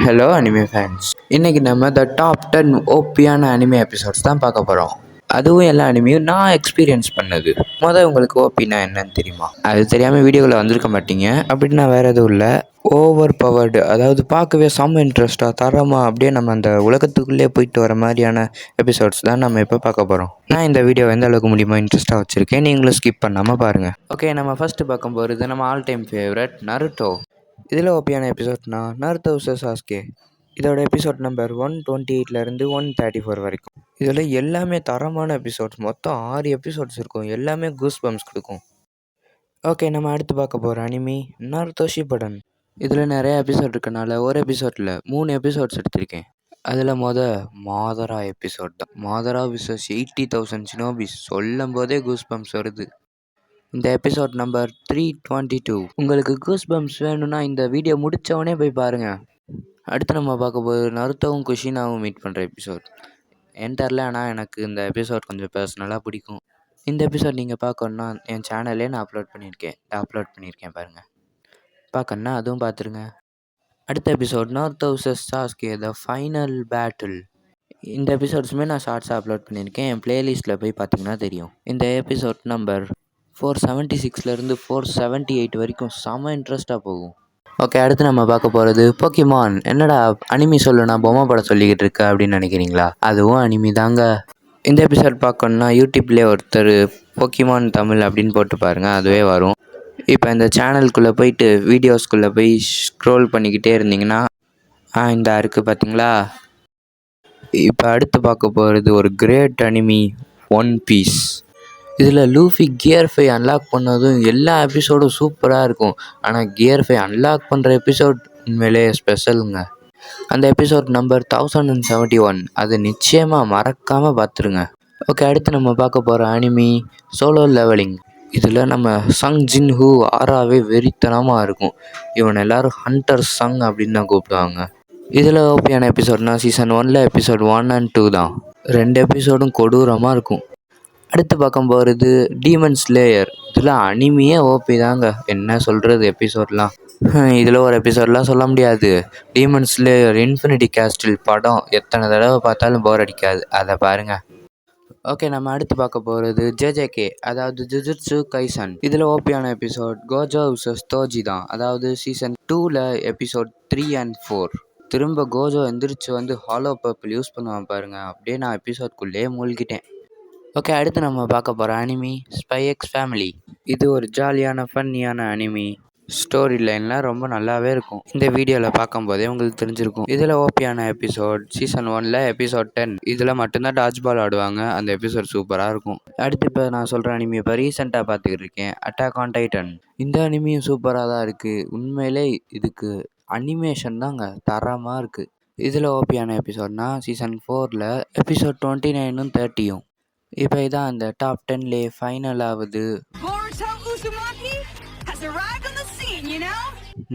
Hello anime fans, இன்றைக்கி நம்ம the top 10 ஓபியான anime episodes தான் பார்க்க போகிறோம். அதுவும் எல்லா அனிமையும் நான் எக்ஸ்பீரியன்ஸ் பண்ணது. உங்களுக்கு ஓபினா என்னன்னு தெரியுமா? அது தெரியாமல் வீடியோவில் வந்திருக்க மாட்டீங்க. அப்படின்னா வேறு எதுவும் இல்லை, ஓவர் பவர்டு, அதாவது பார்க்கவே செம்ம இன்ட்ரெஸ்ட்டாக தரமாக அப்படியே நம்ம அந்த உலகத்துக்குள்ளே போயிட்டு வர மாதிரியான எபிசோட்ஸ் தான் நம்ம இப்போ பார்க்க போகிறோம். நான் இந்த வீடியோ எந்த அளவுக்கு முடியுமோ இன்ட்ரெஸ்ட்டாக வச்சுருக்கேன், நீங்களும் ஸ்கிப் பண்ணாமல் பாருங்கள். ஓகே, நம்ம ஃபஸ்ட்டு பார்க்க போகிறது நம்ம ஆல் டைம் ஃபேவரட் நருட்டோ. இதில் ஓபியான எபிசோட்னா நருட்டோ vs சாஸ்கே. இதோட எபிசோட் நம்பர் 128லேருந்து 134 வரைக்கும். இதில் எல்லாமே தரமான எபிசோட்ஸ், மொத்தம் 6 எபிசோட்ஸ் இருக்கும். எல்லாமே கூஸ் பம்ப்ஸ் கொடுக்கும். ஓகே, நம்ம அடுத்து பார்க்க போகிற அனிமி நருட்டோ ஷிப்புடன். இதில் நிறைய எபிசோட் இருக்கனால ஒரு எபிசோடில் 3 எபிசோட்ஸ் எடுத்திருக்கேன். அதில் மாதரா எபிசோட் தான். மாதரா vs 80,000 ஷினோபிஸ். சொல்லும் போதே கூஸ் பம்ப்ஸ் வருது. இந்த எபிசோட் நம்பர் 322. உங்களுக்கு கூஸ் பம்ப்ஸ் வேணும்னா இந்த வீடியோ முடித்தவொடனே போய் பாருங்கள். அடுத்து நம்ம பார்க்க போது நருட்டோவும் குஷினாவும் மீட் பண்ணுற எபிசோட். என்டரில், ஆனால் எனக்கு இந்த எபிசோட் கொஞ்சம் பர்சனலாக பிடிக்கும். இந்த எபிசோட் நீங்கள் பார்க்கணுன்னா என் சேனல்லே நான் அப்லோட் பண்ணியிருக்கேன் பாருங்கள். பார்க்கணுன்னா அதுவும் பார்த்துருங்க. அடுத்த episode Naruto vs Sasuke the final battle. இந்த எபிசோட்ஸுமே நான் ஷார்ட்ஸாக அப்லோட் பண்ணியிருக்கேன். என் பிளேலிஸ்ட்டில் போய் பார்த்தீங்கன்னா தெரியும். இந்த எபிசோட் நம்பர் 476லேருந்து 478 வரைக்கும் செம இன்ட்ரெஸ்ட்டாக போகும். ஓகே, அடுத்து நம்ம பார்க்க போகிறது போக்கிமான். என்னடா அனிமி சொல்லுனா பொம்மை படம் சொல்லிக்கிட்டு இருக்க அப்படின்னு நினைக்கிறீங்களா? அதுவும் அனிமி தாங்க. இந்த எபிசோட் பார்க்கணுன்னா யூடியூப்லேயே ஒருத்தர் போக்கிமான் தமிழ் அப்படின்னு போட்டு பாருங்கள், அதுவே வரும். இப்போ இந்த சேனலுக்குள்ளே போயிட்டு வீடியோஸ்குள்ளே போய் ஸ்க்ரோல் பண்ணிக்கிட்டே இருந்தீங்கன்னா இந்த இருக்குது பார்த்தீங்களா? இப்போ அடுத்து பார்க்க போகிறது ஒரு கிரேட் அனிமி, ஒன் பீஸ். இதில் லூஃபி கியர் 5 அன்லாக் பண்ணதும் எல்லா எபிசோடும் சூப்பராக இருக்கும். ஆனால் கியர் 5 அன்லாக் பண்ணுற எபிசோட் உண்மையிலே ஸ்பெஷலுங்க. அந்த எபிசோட் நம்பர் 1071. அது நிச்சயமாக மறக்காமல் பார்த்துருங்க. ஓகே, அடுத்து நம்ம பார்க்க போகிற அனிமி சோலோ லெவலிங். இதில் நம்ம சங் ஜின் ஹூ ஆறாவே வெறித்தனமாக இருக்கும். இவன் எல்லோரும் ஹண்டர் சங் அப்படின்னு தான் கூப்பிடுவாங்க. இதில் ஓபியான எபிசோட்னா சீசன் 1ல் எபிசோட் 1 and 2 தான். 2 எபிசோடும் கொடூரமாக இருக்கும். அடுத்து பார்க்க போகிறது டீமன் ஸ்லேயர். இதில் அனிமியே ஓபி தாங்க, என்ன சொல்கிறது எபிசோட்லாம். இதில் ஒரு எபிசோட்லாம் சொல்ல முடியாது. டீமன் ஸ்லேயர் இன்ஃபினிட்டி கேஸ்டில் படம் எத்தனை தடவை பார்த்தாலும் போர் அடிக்காது, அதை பாருங்கள். ஓகே, நம்ம அடுத்து பார்க்க போகிறது ஜேஜேகே, அதாவது ஜுஜுட்சு கைசன். இதில் ஓபியான எபிசோட் கோஜோ vs தோஜி தான். அதாவது சீசன் 2ல் எபிசோட் 3 and 4. திரும்ப கோஜோ எந்திரிச்சு வந்து ஹாலோ பர்பிள் யூஸ் பண்ணுவான் பாருங்கள். அப்படியே நான் எபிசோட்குள்ளேயே மூழ்கிட்டேன். ஓகே, அடுத்து நம்ம பார்க்க போகிற அனிமி ஸ்பை எக்ஸ் ஃபேமிலி. இது ஒரு ஜாலியான ஃபன்னியான அனிமி. ஸ்டோரி லைன்லாம் ரொம்ப நல்லாவே இருக்கும். இந்த வீடியோவில் பார்க்கும்போதே உங்களுக்கு தெரிஞ்சிருக்கும். இதில் ஓபியான எபிசோட் சீசன் 1ல் எபிசோட் 10. இதில் மட்டும்தான் டாட்ச் பால் ஆடுவாங்க. அந்த எபிசோட் சூப்பராக இருக்கும். அடுத்து இப்போ நான் சொல்கிற அனிமி இப்போ ரீசெண்டாக பார்த்துக்கிட்டு இருக்கேன், அட்டாக் ஆன் டைட்டன். இந்த அனிமியும் சூப்பராக தான் இருக்குது. உண்மையிலே இதுக்கு அனிமேஷன் தாங்க தரமாக இருக்குது. இதில் ஓபியான எபிசோட்னா சீசன் 4ல் எபிசோட் 29ம் 30ம். இப்போ இதான் அந்த டாப் 10லே ஃபைனல் ஆகுது.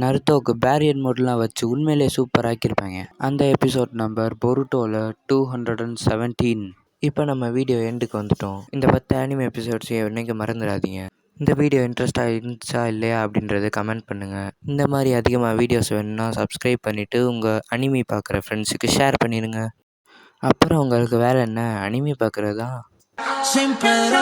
நருட்டோவுக்கு பேரியர் மோட்லாம் வச்சு உண்மையிலே சூப்பர் ஆக்கியிருப்பாங்க. அந்த எபிசோட் நம்பர் பொருட்டோவில் 217. இப்போ நம்ம வீடியோ எண்டுக்கு வந்துட்டோம். இந்த 10 அனிமே எபிசோட்ஸையும் என்னைக்கு மறந்துடாதீங்க. இந்த வீடியோ இன்ட்ரெஸ்ட்டாக இருந்துச்சா இல்லையா அப்படின்றத கமெண்ட் பண்ணுங்கள். இந்த மாதிரி அதிகமாக வீடியோஸ் வேணும்னா சப்ஸ்கிரைப் பண்ணிவிட்டு உங்கள் அனிமி பார்க்குற ஃப்ரெண்ட்ஸுக்கு ஷேர் பண்ணிடுங்க. அப்புறம் உங்களுக்கு வேலை என்ன, அனிமி பார்க்குறது தான். Siempre lo